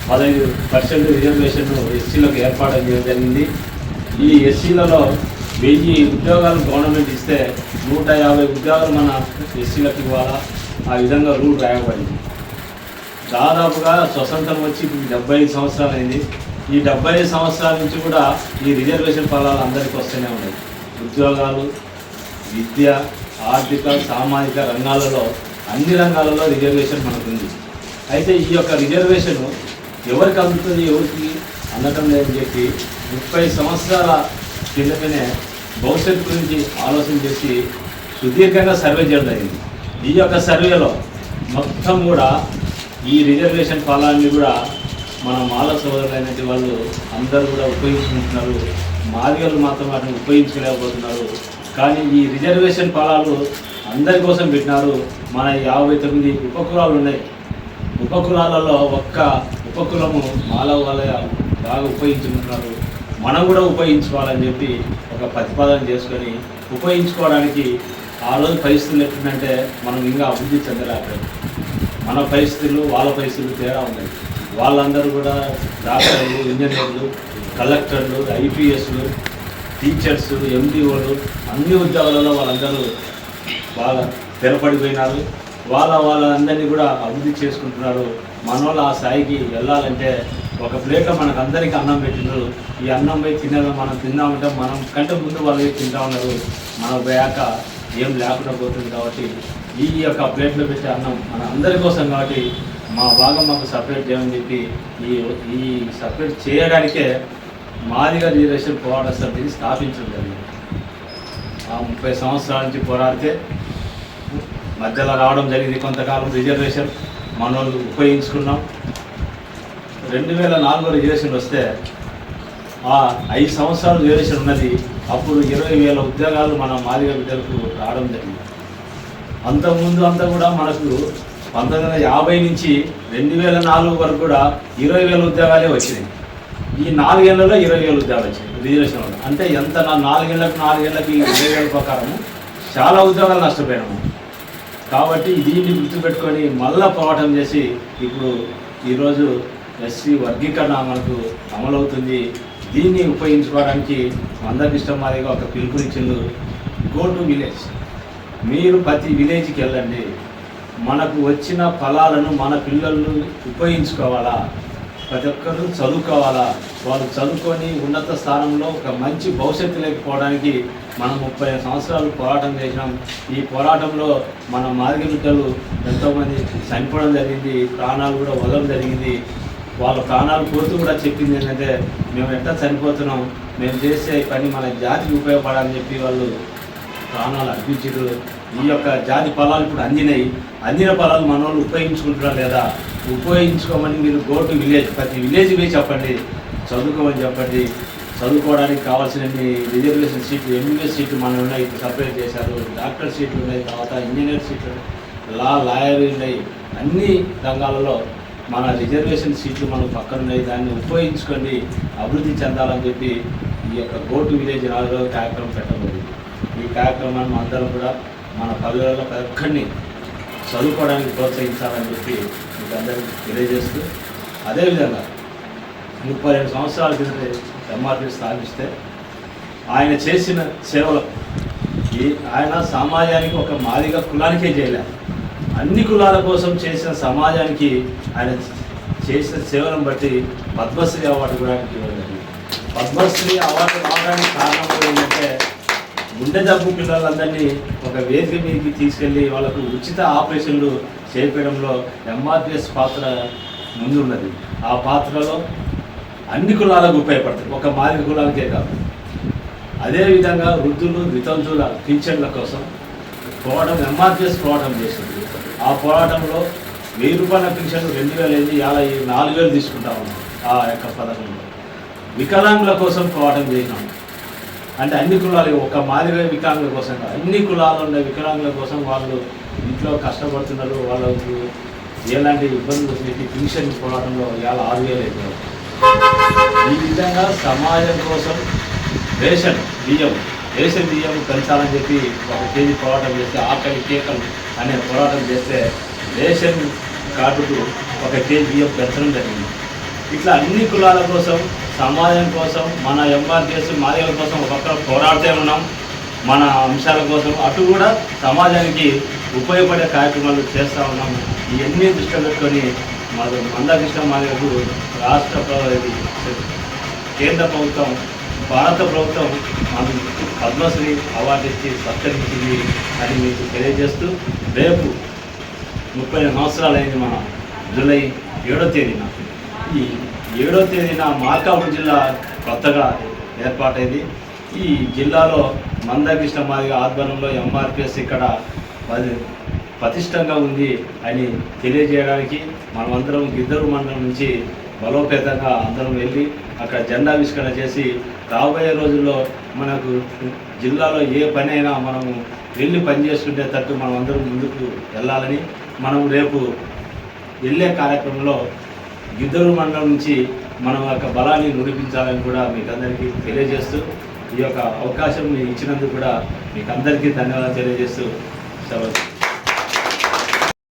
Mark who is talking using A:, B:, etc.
A: 15% reservation ఎస్సీలకు ఏర్పాటు చేయడం జరిగింది. ఈ ఎస్సీలలో 1000 ఉద్యోగాలు గవర్నమెంట్ ఇస్తే 150 ఉద్యోగాలు మన ఎస్సీలకు ఇవ్వాలా, ఆ విధంగా రూల్ రాయబడింది. దాదాపుగా స్వతంత్రం వచ్చి 75 సంవత్సరాలు అయింది. ఈ 75 సంవత్సరాల నుంచి కూడా ఈ రిజర్వేషన్ ఫలాలు అందరికీ వస్తూనే ఉన్నాయి. ఉద్యోగాలు, విద్య, ఆర్థిక, సామాజిక రంగాలలో అన్ని రంగాలలో రిజర్వేషన్ మనకుంది. అయితే ఈ యొక్క రిజర్వేషన్ ఎవరికి అందుతుంది, ఎవరికి అందటం లేదని చెప్పి 30 సంవత్సరాల కిందటనే భవిష్యత్తు గురించి ఆలోచన చేసి సుదీర్ఘంగా సర్వే చేయడం జరిగింది. ఈ యొక్క సర్వేలో మొత్తం కూడా ఈ రిజర్వేషన్ ఫలాన్ని కూడా మన మాల సోదరులైనటువంటి వాళ్ళు అందరూ కూడా ఉపయోగించుకుంటున్నారు. మాదిగలు మాత్రం వాటిని ఉపయోగించలేకపోతున్నారు. కానీ ఈ రిజర్వేషన్ ఫలాలు అందరి కోసం పెట్టినారు. మన 59 ఉపకులాలు ఉన్నాయి. ఉపకులాలలో ఒక్క ఉపకులము మాల వాళ్ళ బాగా ఉపయోగించుకుంటున్నారు. మనం కూడా ఉపయోగించుకోవాలని చెప్పి ఒక ప్రతిపాదన చేసుకొని ఉపయోగించుకోవడానికి ఆ రోజు పరిస్థితులు ఎట్లుందంటే మనం ఇంకా అభివృద్ధి చెందలేకపోయాం. మన పరిస్థితులు వాళ్ళ పరిస్థితులు తేడా ఉన్నాయి. వాళ్ళందరూ కూడా డాక్టర్లు, ఇంజనీర్లు, కలెక్టర్లు, ఐపీఎస్లు, టీచర్స్, ఎండిఓలు అన్ని ఉద్యోగాలలో వాళ్ళందరూ బాగా స్థిరపడిపోయినారు. వాళ్ళందరినీ కూడా అభివృద్ధి చేసుకుంటున్నారు. మన వాళ్ళు ఆ స్థాయికి వెళ్ళాలంటే ఒక ప్లేట్లో మనకు అందరికీ అన్నం పెట్టినారు. ఈ అన్నం పోయి తినడం మనం తిన్నామంటే మనం కంటే ముందు వాళ్ళు తింటా ఉన్నారు. మనం పోయాక ఏం లేకుండా పోతుంది. కాబట్టి ఈ యొక్క ప్లేట్లో పెట్టే అన్నం మన అందరి కోసం. కాబట్టి మా భాగం మాకు సపరేట్ చేయమని చెప్పి ఈ సపరేట్ చేయడానికే మాదిగా రిజర్వేషన్ పోరాట సమితిని స్థాపించడం జరిగింది. ఆ 30 సంవత్సరాల నుంచి పోరాడితే మధ్యలో రావడం జరిగింది. కొంతకాలం రిజర్వేషన్ మనోళ్ళు ఉపయోగించుకున్నాం. 2004 రిజర్వేషన్ వస్తే ఆ 5 సంవత్సరాలు రిజర్వేషన్ ఉన్నది. అప్పుడు 20,000 ఉద్యోగాలు మన మాదిగ బిడ్డలకు రావడం జరిగింది. అంతకుముందు అంతా కూడా మనకు 1950 నుంచి 2004 వరకు కూడా 20,000 ఉద్యోగాలే వచ్చినాయి. ఈ 4 ఏళ్లలో 20,000 ఉద్యోగాలు వచ్చినాయి రిజర్వేషన్ వల్ల. అంటే ఎంత 4 ఏళ్ళకి 20,000 ప్రకారం చాలా ఉద్యోగాలు నష్టపోయినాము. కాబట్టి దీన్ని గుర్తుపెట్టుకొని మళ్ళా పోరాటం చేసి ఇప్పుడు ఈరోజు ఎస్సీ వర్గీకరణ మనకు అమలవుతుంది. దీన్ని ఉపయోగించుకోవడానికి అందరికి ఇష్టం మాదిగా ఒక పిలుపునిచ్చిండు. Go to village. మీరు ప్రతి విలేజ్కి వెళ్ళండి. మనకు వచ్చిన ఫలాలను మన పిల్లలు ఉపయోగించుకోవాలా, ప్రతి ఒక్కరు చదువుకోవాలా. వాళ్ళు చదువుకొని ఉన్నత స్థానంలో ఒక మంచి భవిష్యత్తు లేకపోవడానికి మనం 30 సంవత్సరాలు పోరాటం చేసినాం. ఈ పోరాటంలో మన మాదిగ బిడ్డలు ఎంతోమంది చనిపోవడం జరిగింది, ప్రాణాలు కూడా వదలడం జరిగింది. వాళ్ళ ప్రాణాలు పోతూ కూడా చెప్పింది ఏంటంటే మేము ఎట్లా చనిపోతున్నాం, మేము చేసే పని మన జాతికి ఉపయోగపడాలని చెప్పి వాళ్ళు ప్రాణాలు అర్పించారు. ఈ యొక్క జాతి ఫలాలు ఇప్పుడు అందినాయి. అందిన ఫలాలు మన వాళ్ళు ఉపయోగించుకుంటున్నారు లేదా, ఉపయోగించుకోమని మీరు గో టు విలేజ్, ప్రతి విలేజ్ పోయి చెప్పండి, చదువుకోమని చెప్పండి. చదువుకోవడానికి కావాల్సిన రిజర్వేషన్ సీట్లు, ఎంబీబీఎస్ సీట్లు మనం ఉన్నాయి, సపరేట్ చేశారు. డాక్టర్ సీట్లు ఉన్నాయి, తర్వాత ఇంజనీర్ సీట్లు, లాయర్ ఉన్నాయి. అన్ని రంగాలలో మన రిజర్వేషన్ సీట్లు మనకు పక్కన ఉన్నాయి. దాన్ని ఉపయోగించుకొని అభివృద్ధి చెందాలని చెప్పి ఈ యొక్క గో టు విలేజ్ 4వ రోజు కార్యక్రమం పెట్టబడింది. ఈ కార్యక్రమాన్ని అందరం కూడా మన పల్లెలలో ఒక్కడిని చదువుకోవడానికి ప్రోత్సహించాలని చెప్పి మీకు అందరికీ తెలియజేస్తూ, అదేవిధంగా 32 సంవత్సరాల క్రితం ఎంఆర్పీ స్థాపిస్తే ఆయన చేసిన సేవలు ఆయన సమాజానికి ఒక మాదిగ కులానికే చేయలేదు, అన్ని కులాల కోసం చేసిన సమాజానికి ఆయన చేసిన సేవలను బట్టి పద్మశ్రీ అవార్డు కూడా ఇవ్వలేదు. పద్మశ్రీ అవార్డు రావడానికి కారణం ఏంటంటే గుండె జబ్బు పిల్లలందరినీ ఒక వేదిక మీదకి తీసుకెళ్ళి వాళ్ళకు ఉచిత ఆపరేషన్లు చేయించడంలో ఎంఆర్పిఎస్ పాత్ర ముందున్నది. ఆ పాత్రలో అన్ని కులాలకు ఉపయోగపడుతుంది, ఒక మాదిగ కులాలకే కాదు. అదేవిధంగా వృద్ధులు, వితంతువుల పింఛన్ల కోసం పోరాటం ఎంఆర్పిఎస్ పోరాటం చేసింది. ఆ పోరాటంలో 1000 రూపాయల పింఛన్ 2000 అయింది, 4,000 తీసుకుంటా ఉన్నాం. ఆ యొక్క పథకంలో వికలాంగుల కోసం పోరాటం చేసినాం. అంటే అన్ని కులాలు, ఒక మాదిగ వికలాంగుల కోసం కాదు, అన్ని కులాలు ఉండే వికలాంగుల కోసం. వాళ్ళు ఇంట్లో కష్టపడుతున్నారు, వాళ్ళకు ఎలాంటి ఇబ్బందులు వచ్చి పింఛన్ పోరాటంలో 6,000 అయిపోయారు. ఈ విధంగా సమాజం కోసం రేషన్ బియ్యం పెంచాలని చెప్పి 1 కేజీ పోరాటం చేస్తే, ఆకలి కేకలు అనే పోరాటం చేస్తే రేషన్ కార్డుకు 1 కేజీ బియ్యం పెంచడం జరిగింది. ఇట్లా అన్ని కులాల కోసం, సమాజం కోసం, మన ఎంఆర్పిఎస్ మాదిగల కోసం ఒక పక్క పోరాడుతూ ఉన్నాం. మన అంశాల కోసం అటు కూడా సమాజానికి ఉపయోగపడే కార్యక్రమాలు చేస్తూ ఉన్నాం. ఇవన్నీ దృష్టిలో పెట్టుకొని మందాకృష్ణ మాదిగకు కేంద్ర ప్రభుత్వం, భారత ప్రభుత్వం మనకు పద్మశ్రీ అవార్డు ఇచ్చి సత్కరించింది అని మీకు తెలియజేస్తూ, రేపు 30 సంవత్సరాలైంది మన జూలై 7వ తేదీన. ఈ 7వ తేదీన మార్కాపురం జిల్లా కొత్తగా ఏర్పాటైంది. ఈ జిల్లాలో మందాకృష్ణ మాదిగ ఆధ్వర్యంలో ఎంఆర్పిఎస్ ఇక్కడ పటిష్టంగా ఉంది అని తెలియజేయడానికి మనమందరం గిద్దరు మండలం నుంచి బలోపేతంగా అందరం వెళ్ళి అక్కడ జెండావిష్కరణ చేసి రాబోయే రోజుల్లో మనకు జిల్లాలో ఏ పని అయినా మనము వెళ్ళి పనిచేసుకునేటట్టు మనం అందరం ముందుకు వెళ్ళాలని, మనం రేపు వెళ్ళే కార్యక్రమంలో గిద్దరు మండలం నుంచి మనం యొక్క బలాన్ని నిరూపించాలని కూడా మీకు అందరికీ తెలియజేస్తూ, ఈ యొక్క అవకాశం ఇచ్చినందుకు కూడా మీకు అందరికీ ధన్యవాదాలు తెలియజేస్తూ సెలవు.